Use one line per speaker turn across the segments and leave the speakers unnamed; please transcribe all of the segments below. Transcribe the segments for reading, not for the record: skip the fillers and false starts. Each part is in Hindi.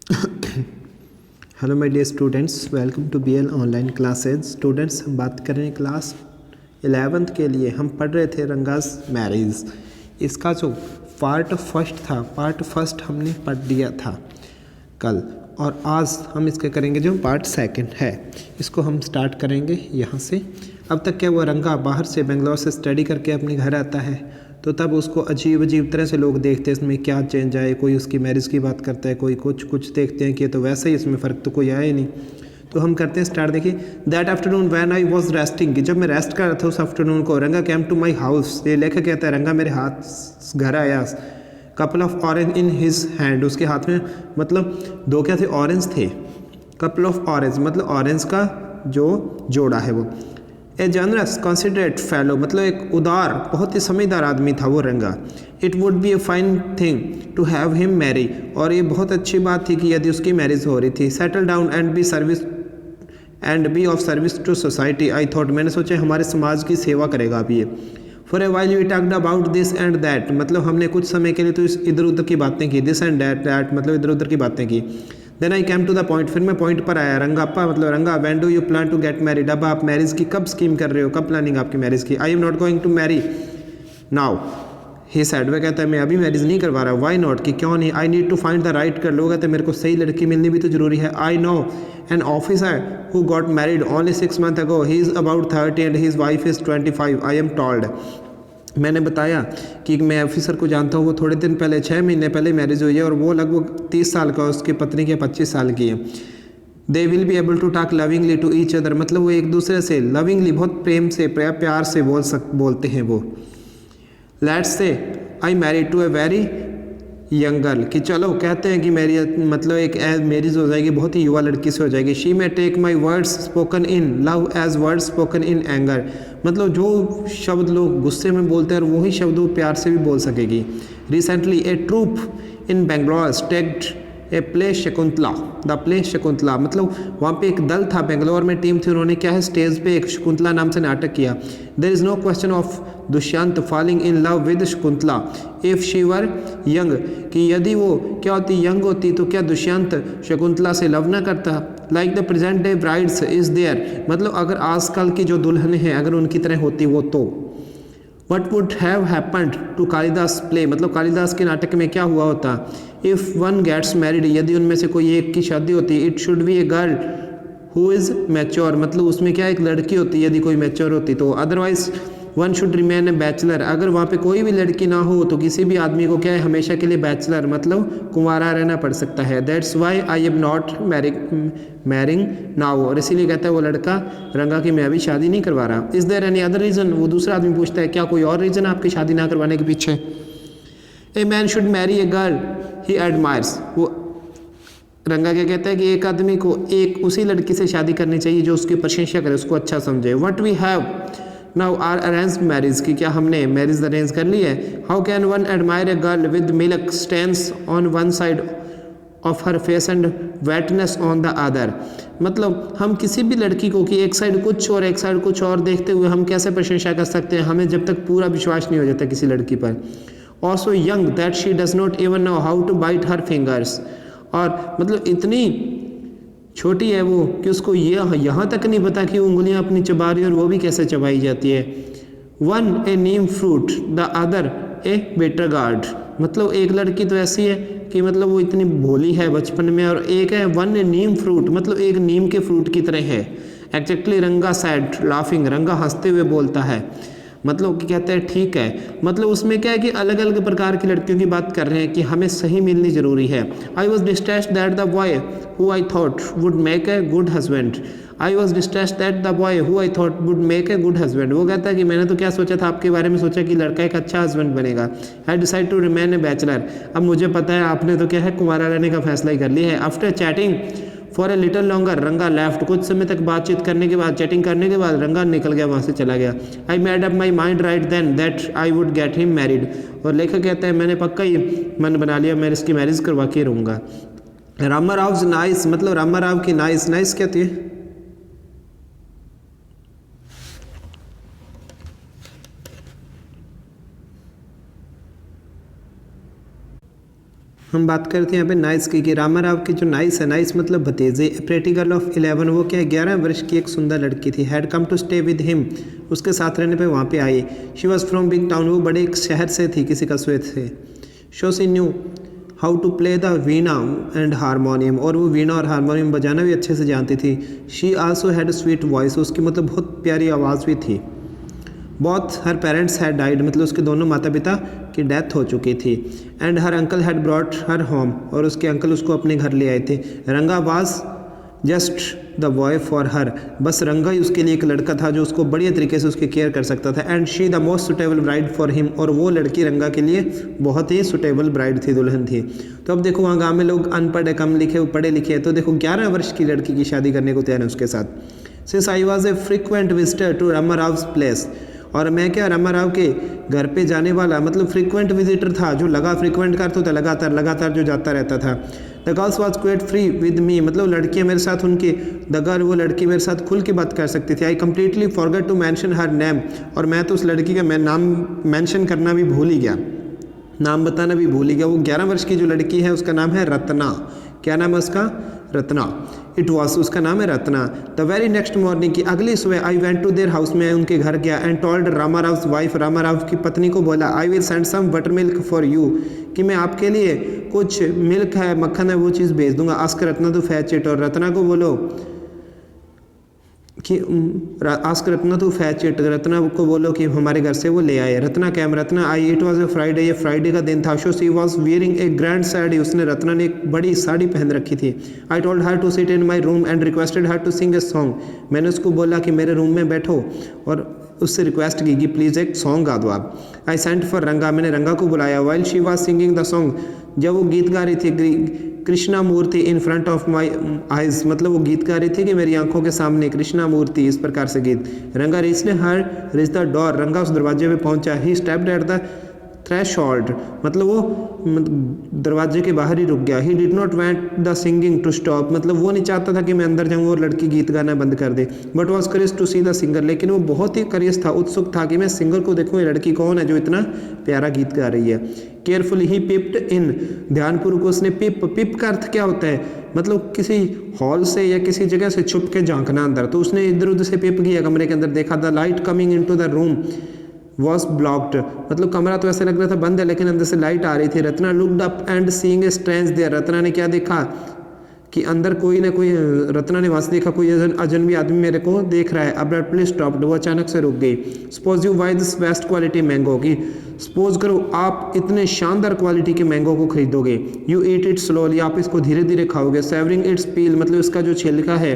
Hello my dear students, welcome to BL online classes. Students, हम बात कर रहे हैं क्लास 11th के लिए। हम पढ़ रहे थे रंगास मैरिज। इसका जो पार्ट फर्स्ट हमने पढ़ दिया था कल, और आज हम इसके करेंगे जो पार्ट सेकंड है। इसको हम स्टार्ट करेंगे यहाँ से। अब तक क्या वो रंगा बाहर से बेंगलोर से स्टडी करके अपने घर आता है, तो तब उसको अजीब अजीब तरह से लोग देखते हैं इसमें क्या चेंज आए। कोई उसकी मैरिज की बात करता है, कोई कुछ देखते हैं कि तो वैसे ही इसमें फ़र्क तो कोई आया ही नहीं। तो हम करते हैं स्टार्ट। देखिए, that afternoon when I was resting, कि जब मैं रेस्ट कर रहा था उस आफ्टरनून को, रंगा केम टू माई हाउस। ये लेखक कहता है रंगा मेरे हाथ घर आया। Couple of orange in his hand, उसके हाथ में मतलब दो क्या थे, ऑरेंज थे। कपल ऑफ ऑरेंज मतलब ऑरेंज का जो जोड़ा है वो। ए जनरस कंसिडरेट फेलो मतलब एक उदार बहुत ही समझदार आदमी था वो Ranga. It would be a fine thing to have him marry, और ये बहुत अच्छी बात थी कि यदि उसकी मैरिज हो रही थी। Settle down and be of service to society. I thought, मैंने सोचा हमारे समाज की सेवा करेगा अभी ये। For a while we talked about this and that, मतलब हमने कुछ समय के लिए तो इधर उधर की बातें की। दिस एंड दैट मतलब इधर उधर की बातें की। Then I came to the point, फिर मैं पॉइंट पर आया। रंगाप्पा मतलब Ranga, when do you plan to get married, अब आप मैरिज की कब स्कीम कर रहे हो, कब प्लानिंग आपकी मैरिज की। I am not going to marry now he said, वह कहता है मैं अभी मैरिज नहीं करवा रहा। वाई नॉट, कि क्यों नहीं। I need to find the right girl, लोग कहते मेरे को सही लड़की मिलनी भी तो जरूरी है। I know an officer who got married only 6 months ago, he is about 30 and his wife is 25, I am told. मैंने बताया कि मैं ऑफिसर को जानता हूँ, वो थोड़े दिन पहले 6 महीने पहले मैरिज हुई है, और वो लगभग 30 साल का, उसकी पत्नी के 25 साल की है। They will be able to talk lovingly to each other, मतलब वो एक दूसरे से लविंगली बहुत प्रेम से प्यार से बोलते हैं वो। Let's say I married to a very young girl, कि चलो कहते हैं कि मेरी मतलब एक मैरिज हो जाएगी बहुत ही युवा लड़की से हो जाएगी। She may take my words spoken in love as words spoken in anger, मतलब जो शब्द लोग गुस्से में बोलते हैं और वही शब्द वो प्यार से भी बोल सकेगी। Recently a troupe in Bangalore staged a play Shakuntala, the play Shakuntala मतलब वहाँ पे एक दल था बेंगलोर में, टीम थी, उन्होंने क्या है स्टेज पे एक शकुंतला नाम से नाटक किया। There is no question of Dushyanta falling in love with Shakuntala if she were young, कि यदि वो क्या होती यंग होती तो क्या दुष्यंत शकुंतला से लव ना करता। Like the present day brides is there, मतलब अगर आजकल की जो दुल्हन हैं अगर उनकी तरह होती वो तो। What would have happened to Kalidasa play, मतलब कालिदास के नाटक में क्या हुआ होता। इफ़ वन गेट्स मैरिड, यदि उनमें से कोई एक की शादी होती, it should be a girl who is mature, मतलब उसमें क्या एक लड़की होती यदि कोई मैच्योर होती तो। Otherwise one should remain a bachelor, अगर वहाँ पे कोई भी लड़की ना हो तो किसी भी आदमी को क्या है हमेशा के लिए बैचलर मतलब कुंवारा रहना पड़ सकता है। That's why I am not marrying now, और इसीलिए कहता है वो लड़का रंगा कि मैं अभी शादी नहीं करवा रहा। Is there any other reason, वो दूसरा आदमी पूछता है क्या कोई और रीज़न आपकी शादी ना करवाने के पीछे। A man should Mary a girl he admires, वो रंगा क्या कहता है कि एक आदमी को एक उसी लड़की से शादी करनी चाहिए जो उसकी प्रशंसा करे, उसको अच्छा समझे। What we have now are arrange marriage, की क्या हमने मैरिज अरेंज कर ली है। How can one admire a girl with milk stains on one side of her face and wetness on the other, मतलब हम किसी भी लड़की को कि एक साइड कुछ और एक साइड कुछ और देखते हुए हम कैसे प्रशंसा कर सकते हैं, हमें जब तक पूरा विश्वास नहीं हो जाता किसी लड़की पर। Also young that she does not even know how to bite her fingers, और मतलब इतनी छोटी है वो कि उसको ये यहाँ तक नहीं पता कि उंगलियाँ अपनी चबा रही और वो भी कैसे चबाई जाती है। One A Neem fruit the other a better guard, मतलब एक लड़की तो ऐसी है कि मतलब वो इतनी भोली है बचपन में, और एक है वन ए नीम फ्रूट मतलब एक नीम के फ्रूट की तरह है। एग्जैक्टली रंगा सैड लाफिंग, ranga हंसते हुए बोलता है, मतलब कि कहते हैं ठीक है, मतलब उसमें क्या है कि अलग अलग प्रकार की लड़कियों की बात कर रहे हैं कि हमें सही मिलनी ज़रूरी है। I was distressed that the boy who I thought would make a good husband, I was distressed that the boy who I thought would make a good husband, वो कहता है कि मैंने तो क्या सोचा था आपके बारे में, सोचा कि लड़का एक अच्छा हस्बैंड बनेगा। I decide to remain a bachelor, अब मुझे पता है आपने तो क्या है कुंवारा रहने का फैसला ही कर लिया है। After chatting for a little longer रंगा लेफ्ट, कुछ समय तक बातचीत करने के बाद चैटिंग करने के बाद रंगा निकल गया, वहाँ से चला गया। I made up my mind right then that I would get him married, और लेखक कहता है मैंने पक्का ही मन बना लिया मैं इसकी मैरिज करवा के रहूँगा। रामा राव नाइस, मतलब रामा राव की नाइस, नाइस क्या थी हम बात करते हैं यहाँ पे नाइस की, कि रामा राव की जो नाइस है, नाइस मतलब भतीजे, प्रेटी गर्ल ऑफ 11, वो क्या है 11 वर्ष की एक सुंदर लड़की थी, had come to stay with him, उसके साथ रहने पे वहाँ पे आई। She was from big town, वो बड़े एक शहर से थी, किसी कस्बे से। So she knew how to play the veena and harmonium, और वो वीणा और हारमोनियम बजाना भी अच्छे से जानती थी। She also had sweet voice, उसकी मतलब बहुत प्यारी आवाज़ भी थी। Both her parents had died, मतलब उसके दोनों माता पिता की डेथ हो चुकी थी। And her uncle had brought her home, और उसके अंकल उसको अपने घर ले आए थे। रंगा was just the boy for her, बस रंगा ही उसके लिए एक लड़का था जो उसको बढ़िया तरीके से उसकी केयर कर सकता था। And she the most suitable bride for him, और वो लड़की रंगा के लिए बहुत ही सुटेबल ब्राइड थी, दुल्हन थी। तो अब देखो वहाँ गाँव में लोग अनपढ़ है, कम लिखे, पढ़े लिखे हैं, तो देखो 11 वर्ष की लड़की की शादी करने को तैयार है उसके साथ। Since I was a frequent visitor to Rama Rao's place, और मैं क्या रमा राव के घर पे जाने वाला, मतलब फ्रीक्वेंट विजिटर था, जो फ्रीक्वेंट करता था, लगातार जो जाता रहता था। The girls was quite free with me, मतलब लड़कियाँ मेरे साथ उनके, द गर्ल वो लड़की मेरे साथ खुल के बात कर सकती थी। I completely forget to mention her name, और मैं तो उस लड़की का मैं नाम मैंशन करना भी भूल ही गया, नाम बताना भी भूल ही गया। वो 11 वर्ष की जो लड़की है उसका नाम है रत्ना। क्या नाम है उसका? रत्ना। इट वॉज, उसका नाम है Ratna. The very next morning, की अगली सुबह, I went to their house, में उनके घर गया। And told Rama Rao wife, Rama Rao की पत्नी को बोला, I will send some butter milk for you, कि मैं आपके लिए कुछ मिल्क है, मक्खन है, वो चीज़ भेज दूंगा। Ask Ratna to fetch it, और रत्ना को बोलो कि ask Ratna to fetch it, Ratna को बोलो कि हमारे घर से वो ले आए। रत्ना कैम, रत्ना आई। इट वॉज ए फ्राइडे, ये फ्राइडे का दिन था। So she was wearing a grand sari, उसने रत्ना ने एक बड़ी साड़ी पहन रखी थी। I told her to sit in my room and requested her to sing a song, मैंने उसको बोला कि मेरे रूम में बैठो और उससे रिक्वेस्ट की कि प्लीज़ एक सॉन्ग गा दो आप। आई सेंट फॉर रंगा, मैंने रंगा को बुलाया। While she was singing the song, जब वो गीत गा रही थी, Krishna Murthy in front of my eyes, मतलब वो गीत गा रही थी कि मेरी आंखों के सामने कृष्णा मूर्ति, इस प्रकार से गीत। Ranga reached her reach the door, Ranga उस दरवाजे पे पहुंचा। He stepped at the threshold, मतलब वो दरवाजे के बाहर ही रुक गया। He did not want the singing to stop, मतलब वो नहीं चाहता था कि मैं अंदर जाऊँ और लड़की गीत गाना बंद कर दे। But was curious to see the singer, लेकिन वो बहुत ही करियस था, उत्सुक था कि मैं सिंगर को देखूँ, ये लड़की कौन है जो इतना प्यारा गीत गा रही है। केयरफुली ही पिप्ड इन, ध्यानपूर्वक उसने पिप का अर्थ क्या होता है, मतलब किसी हॉल से या किसी जगह से छुप के झांकना अंदर, तो उसने इधर उधर से पिप किया, कमरे के अंदर देखा। The light coming in to the room was blocked, मतलब कमरा तो ऐसे लग रहा था बंद है, लेकिन अंदर से लाइट आ रही थी। Ratna looked up and seeing a strange there, Ratna ने क्या देखा कि अंदर कोई ना कोई, रत्ना ने वहाँ से देखा कोई अजनबी आदमी मेरे को देख रहा है। अब्रप्टली स्टॉप्ड, वो अचानक से रुक गई। Suppose you buy this best quality mango, की सपोज करो आप इतने शानदार क्वालिटी के मैंगो को खरीदोगे। यू ईट इट स्लोली, आप इसको धीरे धीरे खाओगे। सेवरिंग इट्स पील, मतलब इसका जो छिलका है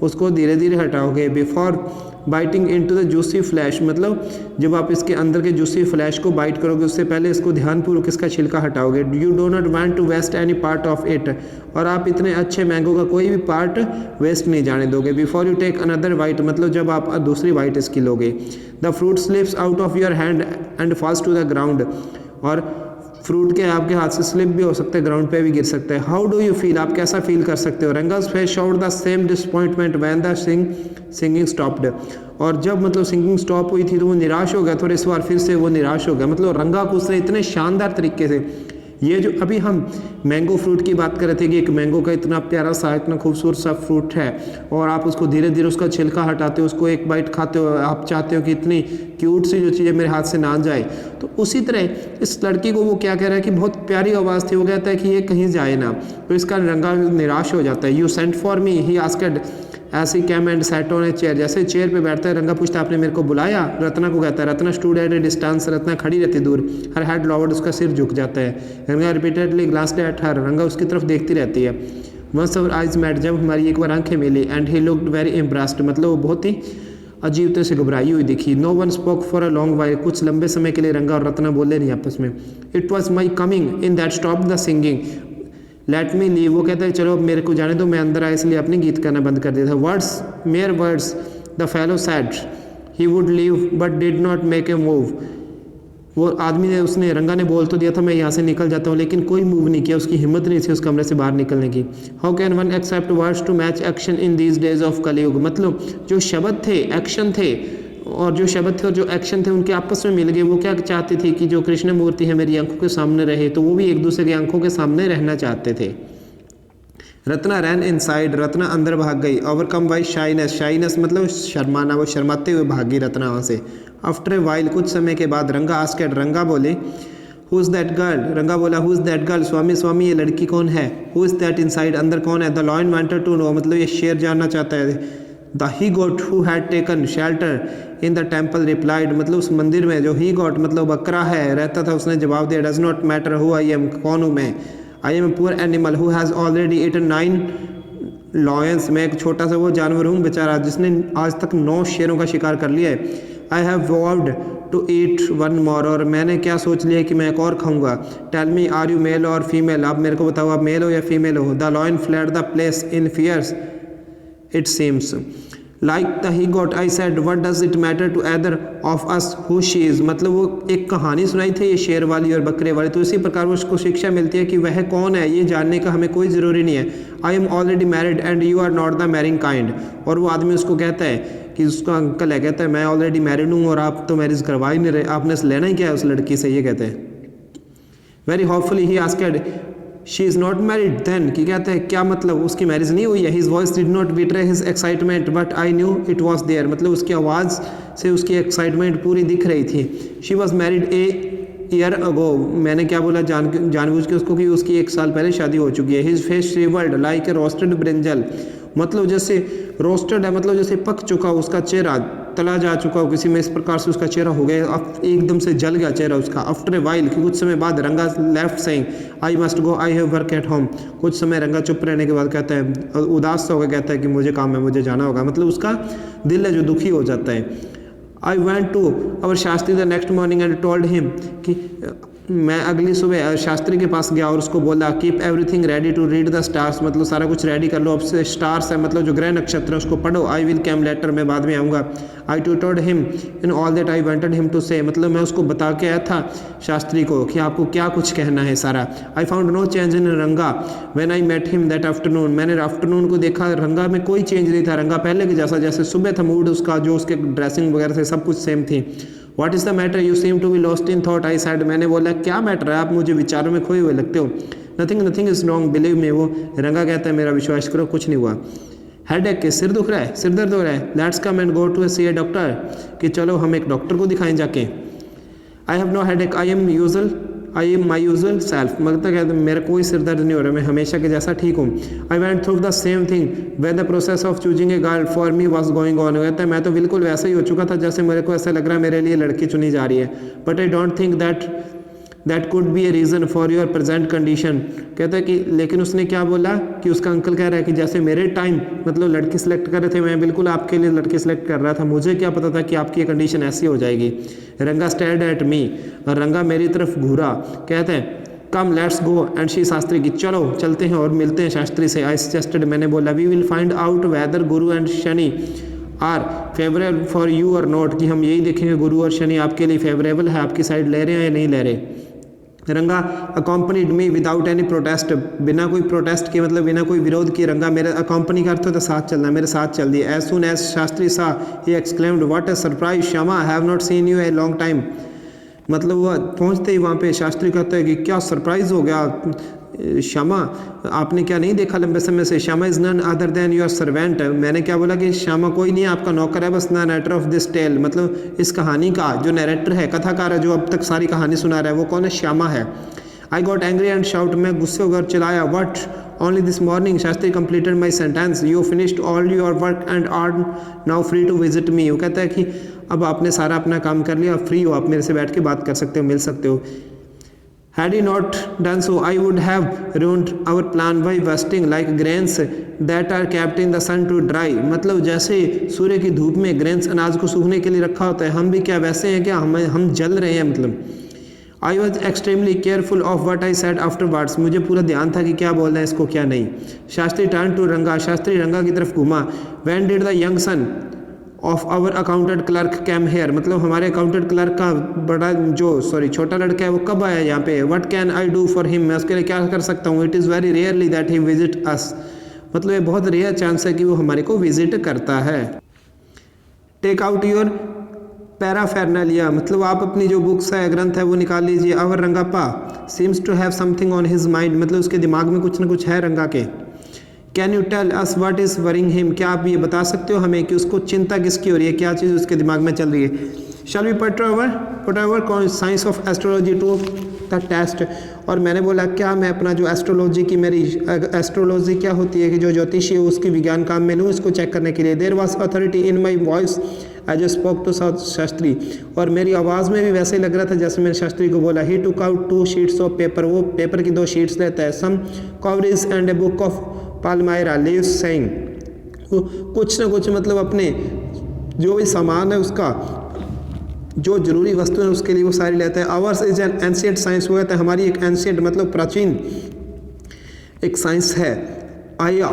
उसको धीरे धीरे हटाओगे। Before biting into the juicy flesh, मतलब जब आप इसके अंदर के जूसी फ्लैश को बाइट करोगे उससे पहले इसको ध्यानपूर्वक इसका छिलका हटाओगे। You do not want to waste any part of it, और आप इतने अच्छे मैंगो का कोई भी पार्ट वेस्ट नहीं जाने दोगे। Before you take another bite, मतलब जब आप दूसरी बाइट इसकी लोगे। The fruit slips out of your hand and falls to the ground, और फ्रूट के आपके हाथ से स्लिप भी हो सकता है, ग्राउंड पे भी गिर सकता है। हाउ डू यू फील, आप कैसा फील कर सकते हो। Ranga's face showed the same disappointment when the singing stopped, और जब मतलब सिंगिंग स्टॉप हुई थी तो वो निराश हो गया, थोड़े इस बार फिर से वो निराश हो गया। मतलब रंगा को उसने इतने शानदार तरीके से, ये जो अभी हम मैंगो फ्रूट की बात कर रहे थे कि एक मैंगो का इतना प्यारा सा, इतना खूबसूरत सा फ्रूट है, और आप उसको धीरे धीरे उसका छिलका हटाते हो, उसको एक बाइट खाते हो, आप चाहते हो कि इतनी क्यूट सी जो चीज़ें मेरे हाथ से ना जाए। तो उसी तरह इस लड़की को वो क्या कह रहा है कि बहुत प्यारी आवाज़ थी, वो कहता है कि ये कहीं जाए ना, तो इसका रंगा निराश हो जाता है। You sent for me, he asked ऐसे came and sat on a chair, जैसे चेयर पे बैठता है रंगा पूछता आपने मेरे को बुलाया। रत्ना को कहता है, Ratna stood at A distance, Ratna खड़ी रहती दूर। हर हेड लॉवर्ड, उसका सिर झुक जाता है। रंगा रिपीटेडली ग्लांस्ड एट हर, रंगा उसकी तरफ देखती रहती है। वंस आवर आइज मेट, जब हमारी एक बार आंखें मिली। And he looked very impressed, मतलब वो बहुत ही अजीब तरह से घबराई हुई दिखी। No one spoke for a long while, कुछ लंबे समय के लिए रंगा और रत्ना बोले नहीं आपस में। It was my coming in that stop the singing, let me leave, वो कहता है चलो अब मेरे को जाने दो, मैं अंदर आया इसलिए अपनी गीत करना बंद कर दिया था। Words mayor words the fellow sad he would leave but did not make a move, वो आदमी ने, उसने रंगा ने बोल तो दिया था मैं यहाँ से निकल जाता हूँ, लेकिन कोई मूव नहीं किया, उसकी हिम्मत नहीं थी उस कमरे से बाहर निकलने की। How can one accept words to match action in these days of Kalyug, मतलब जो शब्द थे, एक्शन थे
और जो शब्द थे और जो एक्शन थे उनके आपस में मिल गए। वो क्या चाहती थी कि जो कृष्ण मूर्ति है मेरी आंखों के सामने रहे, तो वो भी एक दूसरे की आंखों के सामने रहना चाहते थे। रत्ना रैन इनसाइड, रत्ना अंदर भाग गई। ओवरकम बाई शाइनेस, शाइनेस मतलब शर्माना, वो शर्माते हुए भागी रत्ना वहाँ से। आफ्टर ए वाइल, कुछ समय के बाद, रंगा आस्क्ड, रंगा बोले हु इज़ दैट गर्ल, रंगा बोला who is that girl, Swami Swami ये लड़की कौन है। हु इज़ दैट इनसाइड, अंदर कौन है। The lion wanted to know, मतलब ये शेर जानना चाहता है। The he goat who had taken shelter in the temple replied, मतलब उस मंदिर में जो ही गॉट मतलब बकरा है रहता था, उसने जवाब दिया does not matter who I am, कौन हूँ मैं। I am a poor animal who has already eaten 9 lions, मैं एक छोटा सा वो जानवर हूँ बेचारा जिसने आज तक 9 शेरों का शिकार कर लिया है। आई हैव वॉव्ड टू ईट 1 मोर, और मैंने क्या सोच लिया कि मैं एक और खाऊंगा। Tell me are you male or female, आप मेरे को बताओ आप मेल हो या फीमेल हो। The lion fled the place in fears it seems like the he goat, I said what does it matter to other of us who she is, मतलब वो एक कहानी सुनाई थी ये शेर वाली और बकरे वाली, तो इसी प्रकार उसको शिक्षा मिलती है कि वह कौन है ये जानने का हमें कोई ज़रूरी नहीं है। I am already married and you are not the marrying kind, और वो आदमी उसको कहता है कि उसका अंकल है, कहता है मैं ऑलरेडी मैरिड हूँ और आप तो मैरिज करवा ही नहीं रहे, आपने लेना ही क्या है उस लड़की से, ये कहते हैं। Very hopefully he asked she is not married then, कि कहते हैं क्या मतलब उसकी मैरिज नहीं हुई है। His voice did not betray his excitement but I knew it was there, मतलब उसकी आवाज़ से उसकी एक्साइटमेंट पूरी दिख रही थी। She was married a year ago, मैंने क्या बोला जानबूझ के उसको कि उसकी 1 साल पहले शादी हो चुकी है। His face शिवर्ड like a roasted brinjal, मतलब जैसे रोस्टेड है मतलब जैसे पक चुका उसका चेहरा, तला जा चुका हो किसी में, इस प्रकार से उसका चेहरा हो गया, अब एकदम से जल गया चेहरा उसका। आफ्टर ए वाइल, कि कुछ समय बाद, रंगा left saying I must go I have work at home, कुछ समय रंगा चुप रहने के बाद कहता है, उदास सा होकर कहता है कि मुझे काम है, मुझे जाना होगा, मतलब उसका दिल है जो दुखी हो जाता है। I went to our Shastri the next morning and told him, कि मैं अगली सुबह शास्त्री के पास गया और उसको बोला keep everything ready to read the stars, मतलब सारा कुछ रेडी कर लो, अब से स्टार्स है मतलब जो ग्रह नक्षत्र है उसको पढ़ो। आई विल कैम लेटर, मैं बाद में आऊँगा। आई टूटोड him in all that I wanted him to say, मतलब मैं उसको बता के आया था शास्त्री को कि आपको क्या कुछ कहना है सारा। I found no change in Ranga when I met him that afternoon, मैंने आफ्टरनून को देखा रंगा में कोई चेंज नहीं था, रंगा पहले के जैसा, जैसे सुबह था मूड उसका, जो उसके ड्रेसिंग वगैरह से सब कुछ सेम थी। What is the matter you seem to be lost in thought, I said, मैंने बोला क्या मैटर है, आप मुझे विचारों में खोए हुए लगते हो। Nothing nothing is wrong believe me, वो रंगा कहता है मेरा विश्वास करो कुछ नहीं हुआ। हेडेक के, सिर दुख रहा है, सिर दर्द हो रहा है, let's come and go to see a doctor, कि चलो हम एक डॉक्टर को दिखाएं जाके। I have no headache I am my usual self, मतलब कहते मेरा कोई सिर दर्द नहीं हो रहा, मैं हमेशा के जैसा ठीक हूँ। I went through the same thing when the process of choosing a girl for me was going on, कहता है मैं तो बिल्कुल वैसा ही हो चुका था जैसे मेरे को ऐसा लग रहा है मेरे लिए लड़की चुनी जा रही है। But I don't think that could be a reason for your present condition, कहता है कि लेकिन उसने क्या बोला कि उसका अंकल कह रहा है कि जैसे मेरे टाइम मतलब लड़की सेलेक्ट कर रहे थे, मैं बिल्कुल आपके लिए लड़की सेलेक्ट कर रहा था, मुझे क्या पता था कि आपकी कंडीशन ऐसी हो जाएगी। रंगा स्टेयर्ड एट मी, और रंगा मेरी तरफ घूरा, कहते हैं come let's go and she Shastri की, चलो चलते हैं और मिलते हैं शास्त्री से। आई सजेस्टेड, मैंने बोला we will find out whether Guru and Shani are favourable for you और नॉट, कि हम यही देखेंगे गुरु और शनि आपके लिए फेवरेबल है, आपकी साइड ले रहे हैं या नहीं ले रहे। रंगा अकॉम्पनीड मी विदाउट एनी प्रोटेस्ट, बिना कोई प्रोटेस्ट के मतलब बिना कोई विरोध किए रंगा मेरे अकॉम्पनी का अर्थ होता है साथ चलना, मेरे साथ चल दिए। एज सुन एज शास्त्री सा he exclaimed what A surprise Shyama have not seen U a long time, मतलब वो पहुंचते ही वहाँ पे शास्त्री कहता है कि क्या सरप्राइज हो गया श्यामा, आपने क्या नहीं देखा लंबे समय से। Shyama is none other than your servant, मैंने क्या बोला कि श्यामा कोई नहीं है आपका नौकर है, बस नरेटर ऑफ दिस टेल, मतलब इस कहानी का जो नरेटर है, कथाकार है, जो अब तक सारी कहानी सुना रहा है, वो कौन है, श्यामा है। I got angry and shout, मैं गुस्से होकर चिल्लाया what only this morning Shastri completed my sentence you finished all your work and are now free to visit me, वो कहता है कि अब आपने सारा अपना काम कर लिया, फ्री हो, आप मेरे से बैठ के बात कर सकते हो, मिल सकते हो। Had he not done so, I would have ruined our plan by wasting like grains that are kept in the sun to dry, मतलब जैसे सूर्य की धूप में ग्रेन्स अनाज को सूखने के लिए रखा होता है, हम भी क्या वैसे हैं क्या, हम जल रहे हैं मतलब। I was extremely careful of what I said afterwards, मुझे पूरा ध्यान था कि क्या बोलना है इसको क्या नहीं। शास्त्री टर्न टू रंगा, शास्त्री रंगा की तरफ घुमा। When did the young son of our accountant clerk came here, मतलब हमारे अकाउंटेंट क्लर्क का बड़ा छोटा लड़का है वो कब आया यहाँ पे। What can I do for him, मैं उसके लिए क्या कर सकता हूँ। It is very rarely that he visit us, मतलब ये बहुत रेयर चांस है कि वो हमारे को विजिट करता है। टेक आउट योर पैराफेरनालिया मतलब आप अपनी जो बुक्स है ग्रंथ है वो निकाल लीजिए। Our Rangappa seems to have something on his mind मतलब उसके दिमाग में कुछ ना कुछ है रंगा के। Can you tell us what is worrying him क्या आप ये बता सकते हो हमें कि उसको चिंता किसकी हो रही है, क्या चीज़ उसके दिमाग में चल रही है। Shall we put our science of astrology to the test. और मैंने बोला क्या मैं अपना जो एस्ट्रोलॉजी की मेरी एस्ट्रोलॉजी क्या होती है कि जो ज्योतिषी है उसकी विज्ञान काम में लूँ इसको चेक करने के लिए। There was authority in my voice as I spoke to Shastri और मेरी आवाज़ में भी वैसे ही लग रहा था जैसे मैंने शास्त्री को बोला। He took out 2 sheets of paper वो पेपर की 2 शीट्स लेता है। Some coverage and a book of palmyra leaves saying कुछ ना कुछ मतलब अपने जो भी सामान है उसका जो जरूरी वस्तु है उसके लिए वो सारी लेता है। Hours is an ancient science वो कहता है हमारी एक एंशिएंट मतलब प्राचीन एक साइंस है। आया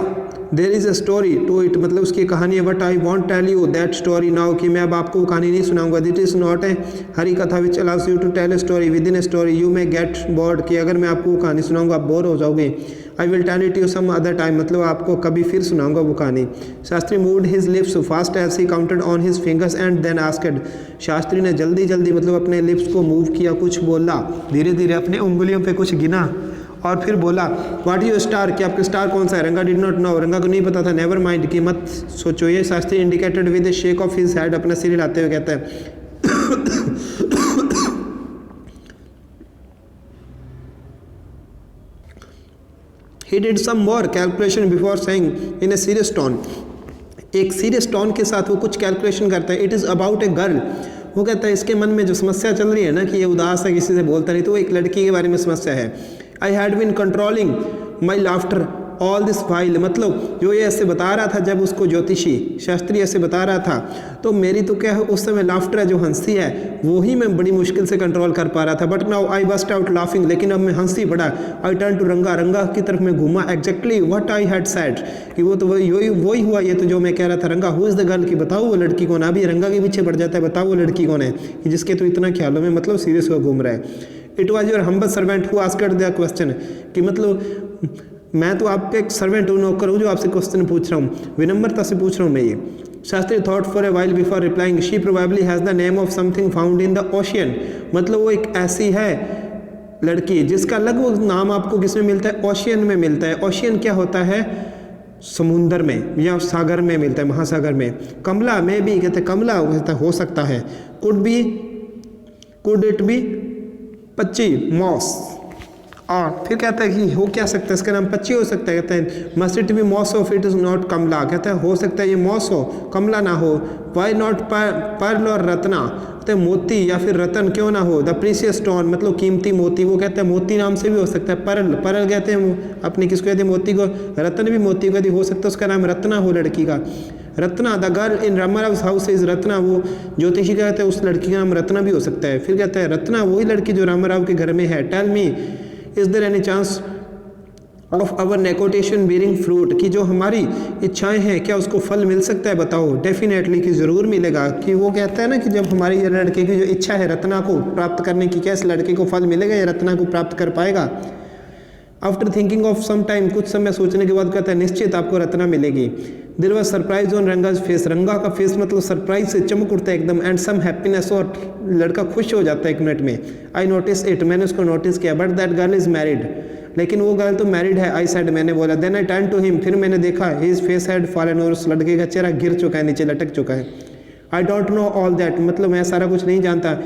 there is a story to it मतलब उसकी कहानी है। But I won't tell you that story now कि मैं अब आपको वो कहानी नहीं सुनाऊंगा। दिट is not a Harikatha which allows you to tell a story within a story you may get bored कि अगर मैं आपको वो कहानी सुनाऊंगा आप बोर हो जाओगे। I will tell it you some other time मतलब आपको कभी फिर सुनाऊंगा वो कहानी। Shastri moved his lips fast as he counted on his fingers and then asked Shastri ने जल्दी जल्दी मतलब अपने लिप्स को मूव किया कुछ बोला धीरे धीरे अपने उंगलियों पे कुछ गिना और फिर बोला व्हाट यू स्टार कि आपका स्टार कौन सा है। रंगा डिड नॉट नो रंगा को नहीं पता था। नेवर माइंड कि मत सोचो ये Shastri indicated with A shake of his head अपना सिर हिलाते हुए कहता है He did some more calculation before saying in a serious tone एक सीरियस टोन के साथ वो कुछ कैलकुलेशन करता है। It is about a girl वो कहता है इसके मन में जो समस्या चल रही है ना कि ये उदास है किसी से बोलता नहीं तो वो एक लड़की के बारे में समस्या है। I had been controlling my laughter all this while मतलब जो ये ऐसे बता रहा था जब उसको ज्योतिषी शास्त्री ऐसे बता रहा था तो मेरी तो क्या है उस समय लाफ्टर है जो हंसी है वो ही मैं बड़ी मुश्किल से कंट्रोल कर पा रहा था। But now I burst out laughing लेकिन अब मैं हंसी पड़ा। आई टर्न टू रंगा रंगा की तरफ मैं घूमा exactly what I had said कि वो तो वही हुआ ये तो जो मैं कह रहा था। रंगा हु इज़ द गर्ल कि बताओ वो लड़की कौन है। अभी रंगा के पीछे पड़ जाता है बताओ वो लड़की कौन है कि जिसके तो इतना ख्यालों में मतलब सीरियस हुआ घूम रहा है। It was your humble servant who asked the question कि मतलब मैं तो आपका एक सर्वेंट हूँ नौकर हूँ जो आपसे क्वेश्चन पूछ रहा हूँ विनम्रता से पूछ रहा हूँ मैं ये। Shastri thought for a while before replying she probably has the name of something found in the ocean मतलब वो एक ऐसी है लड़की जिसका लगभग नाम आपको किस में मिलता है ओशियन में मिलता है। ओशियन क्या होता है समुंदर में या सागर में मिलता है महासागर में। कमला में भी कहते हैं कमला हो सकता है। कुड इट बी पच्ची मॉस और फिर कहता है कि हो क्या सकता है इसका नाम पच्ची हो सकता है। कहते हैं must it be most of it is not Kamala कहता है हो सकता है ये मॉस हो कमला ना हो। वाई नॉट पर्ल और रत्ना कहते हैं मोती या फिर रतन क्यों ना हो। द प्रीशियस स्टोन मतलब कीमती मोती वो कहते हैं मोती नाम से भी हो सकता है। पर्ल कहते हैं अपनी किसको कहते हैं मोती को। रतन भी मोती को हो सकता है उसका नाम रत्ना हो लड़की का। Ratna the girl in Ramarao house is Ratna वो ज्योतिषी कहते हैं उस लड़की का नाम रत्ना भी हो सकता है। फिर कहता है रत्ना वही लड़की जो रामाराव के घर में है। Tell me is there any chance of our negotiation bearing fruit कि जो हमारी इच्छाएं हैं क्या उसको फल मिल सकता है बताओ। डेफिनेटली कि ज़रूर मिलेगा कि वो कहता है ना कि जब हमारी ये लड़के की जो इच्छा है रत्ना को प्राप्त करने की क्या इस लड़के को फल मिलेगा या रत्ना को प्राप्त कर पाएगा। After thinking of some time कुछ समय सोचने के बाद कहता है निश्चित आपको रत्ना मिलेगी। There was surprise on Ranga's face Ranga का फेस मतलब सरप्राइज से चमक उठता है एकदम एंड सम हैप्पीनेस और लड़का खुश हो जाता है 1 मिनट में। आई नोटिस इट मैंने उसको नोटिस किया but that girl is married लेकिन वो गर्ल तो मैरिड है। आई सेड मैंने बोला। Then I turn to him फिर मैंने देखा हिज फेस हैड फॉलन और उस लड़के का चेहरा गिर चुका है नीचे लटक चुका है। I don't know all that मतलब मैं सारा कुछ नहीं जानता।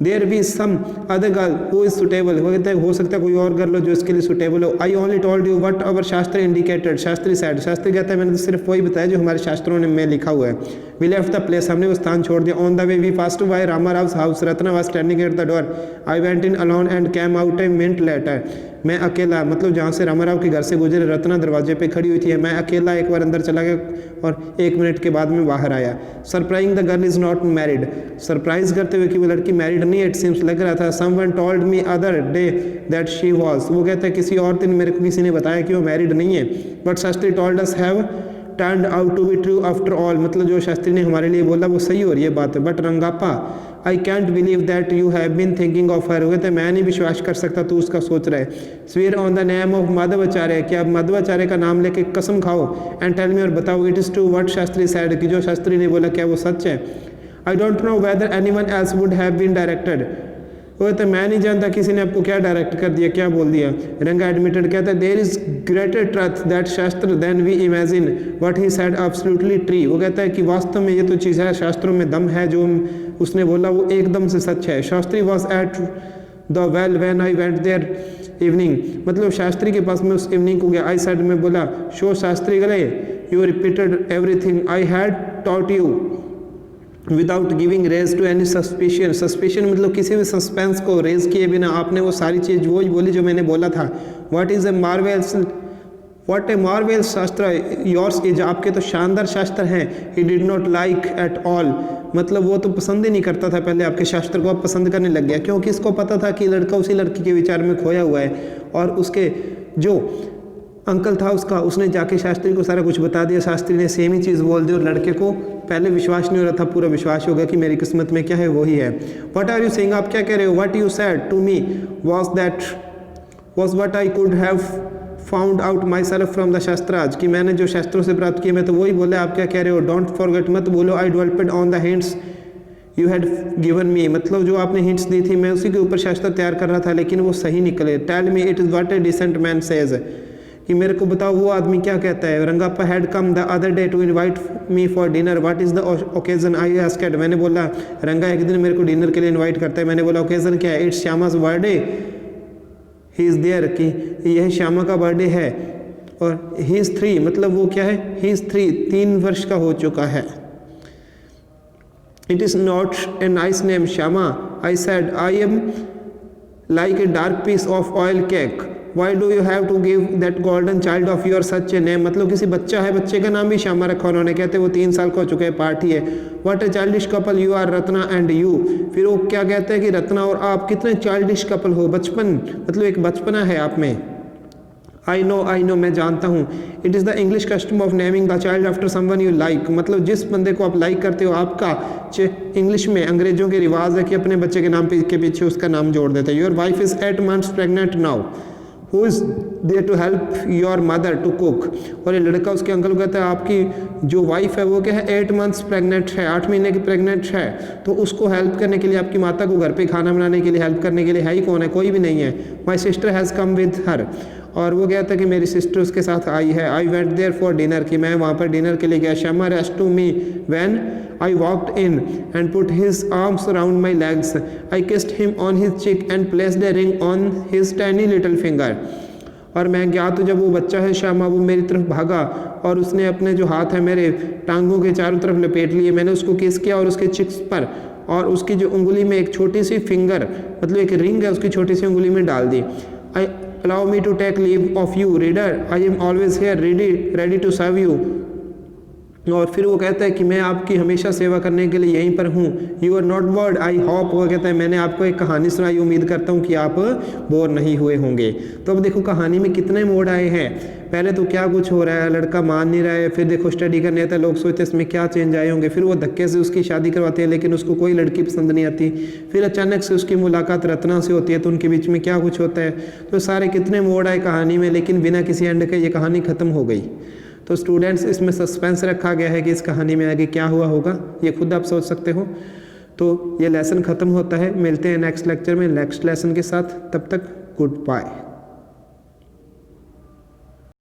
There be some other girl who is suitable वो कहते हैं हो सकता है कोई और गर्ल हो जो इसके लिए सुटेबल हो। I only told you what our shastra indicated Shastri side Shastri कहता है मैंने तो सिर्फ वही बताया जो हमारे शास्त्रों ने में लिखा हुआ है। वी लेफ्ट द प्लेस हमने वो स्थान छोड़ दिया। On the way we passed by Ramarao house Ratna was standing at the door. I went in alone and came out a minute later मैं अकेला मतलब जहाँ से रामाराव के घर से गुजरे रत्ना दरवाजे पे खड़ी हुई थी। मैं अकेला एक बार अंदर चला गया और 1 मिनट के बाद में बाहर आया। Surprising the girl is not married surprise करते हुए कि वो लड़की मैरिड नहीं है। इट सीम्स लग रहा था someone told me other day that she was वो कहता है किसी और दिन मेरे को किसी ने बताया कि वो मैरिड नहीं है। But Shastri told us have turned out to be true after all मतलब जो शास्त्री ने हमारे लिए बोला वो सही हो रही है बात है। But Rangappa I can't believe that you have been thinking of her वो कहते हैं मैं नहीं विश्वास कर सकता तू उसका सोच रहा है। Swear on the name of Madhavacharya कि आप माधवाचार्य का नाम लेके कसम खाओ एंड टेल मी और बताओ it is true what Shastri said कि जो शास्त्री ने बोला क्या वो सच है। I don't know whether anyone else would have been directed. वो कहता मैं नहीं जानता किसी ने आपको क्या डायरेक्ट कर दिया, क्या बोल दिया। रंगा एडमिटेड, कहता है there is greater truth that shastra then we imagine what he said absolutely true. वो कहता है कि वास्तव में ये तो चीज़ है, शास्त्रों में दम है, जो उसने बोला वो एकदम से सच है। Shastri was at the well when I went there evening, मतलब शास्त्री के पास में उस इवनिंग को गया। आई सेड, में बोला, शो शास्त्री गले, you repeated everything I had taught you without giving rise to any suspicion. Suspicion मतलब किसी भी सस्पेंस को रेज किए बिना आपने वो सारी चीज़ वो ही बोली जो मैंने बोला था। What is a marvels, what A marvels शास्त्र योर्स इज, आपके तो शानदार शास्त्र हैं। ही did not like at all, मतलब वो तो पसंद ही नहीं करता था पहले आपके शास्त्र को, अब पसंद करने लग गया, क्योंकि इसको पता था कि लड़का उसी लड़की के विचार में खोया हुआ है। और उसके जो अंकल था उसका, उसने जाके शास्त्री को सारा कुछ बता दिया। शास्त्री ने सेम ही चीज़ बोल दी और लड़के को पहले विश्वास नहीं हो रहा था, पूरा विश्वास हो गया कि मेरी किस्मत में क्या है वही है। व्हाट आर यू सेइंग, आप क्या कह रहे हो। What you said to me was what I could have found out myself from the shastras, कि मैंने जो शास्त्रों से प्राप्त किया मैं तो वही बोला, आप क्या कह रहे हो। डोंट फॉरगेट, मत बोलो, I developed on the hints you had given me, मतलब जो आपने हिंट्स दी थी मैं उसी के ऊपर शास्त्र तैयार कर रहा था, लेकिन वो सही निकले। Tell me it is what a decent man says, कि मेरे को बताओ वो आदमी क्या कहता है। Rangappa had come the other day to invite me for dinner, what is the occasion I asked, मैंने बोला रंगा एक दिन मेरे को डिनर के लिए इनवाइट करता है, मैंने बोला ओकेजन क्या है। It's Shyama's birthday, he is there, कि यह श्यामा का बर्थडे है। और ही इज़ 3, मतलब वो क्या है, ही इज़ 3 वर्ष का हो चुका है। It is not a nice name Shyama, I said I am like a dark piece of oil cake, why do you have to give that golden child of your such a name, मतलब किसी बच्चा है, बच्चे का नाम भी श्यामा रखा उन्होंने, कहते वो 3 साल का हो चुका है, पार्टी है। What a childish couple you are Ratna and you, फिर वो क्या कहते हैं कि रत्ना और आप कितने चाइल्डिश कपल हो, बचपन, मतलब एक बचपना है आप में। आई नो, मैं जानता हूँ। It is the English custom of naming the child after someone you like, मतलब जिस बंदे को आप लाइक करते हो, आपका इंग्लिश में अंग्रेजों के रिवाज है कि अपने बच्चे के नाम के पीछे उसका नाम जोड़ देते हैं। Your wife is 8 months pregnant now, who is there to help your mother to cook, और ये लड़का उसके अंकल को कहता है आपकी जो वाइफ है वो क्या है 8 months प्रेग्नेंट है, 8 महीने की प्रेग्नेंट है, तो उसको हेल्प करने के लिए, आपकी माता को घर पे खाना बनाने के लिए हेल्प करने के लिए है ही कौन है, कोई भी नहीं है। My sister has come with her, और वो कहता है कि मेरी सिस्टर उसके साथ आई है। I went there for dinner, कि मैं वहाँ पर डिनर के लिए गया। Shyama rushed to me when I walked in and put his arms around my legs. I kissed him on his cheek and placed a ring on his tiny little finger. और मैं गया तो जब वो बच्चा है श्यामा वो मेरी तरफ भागा और उसने अपने जो हाथ है मेरे टांगों के चारों तरफ लपेट लिए। मैंने उसको किस किया और उसके चिक्स पर और उसकी जो उंगली में एक छोटी सी फिंगर, मतलब एक रिंग है, उसकी छोटी सी उंगली में डाल दी। I allow me to take leave of you reader, I am always here ready to serve you. और फिर वो कहता है कि मैं आपकी हमेशा सेवा करने के लिए यहीं पर हूँ। You are not bored I hope, वो कहता है मैंने आपको एक कहानी सुनाई, उम्मीद करता हूँ कि आप बोर नहीं हुए होंगे। तो अब देखो कहानी में कितने मोड़ आए हैं। पहले तो क्या कुछ हो रहा है, लड़का मान नहीं रहा है, फिर देखो स्टडी करने आता है, लोग सोचते हैं इसमें क्या चेंज आए होंगे, फिर वो धक्के से उसकी शादी करवाते हैं लेकिन उसको कोई लड़की पसंद नहीं आती, फिर अचानक से उसकी मुलाकात रत्ना से होती है तो उनके बीच में क्या कुछ होता है। तो सारे कितने मोड़ आए कहानी में, लेकिन बिना किसी एंड के ये कहानी ख़त्म हो गई। तो स्टूडेंट्स इसमें सस्पेंस रखा गया है कि इस कहानी में आगे क्या हुआ होगा, ये खुद आप सोच सकते हो। तो ये लेसन ख़त्म होता है, मिलते हैं नेक्स्ट लेक्चर में नेक्स्ट लेसन के साथ, तब तक गुड बाय।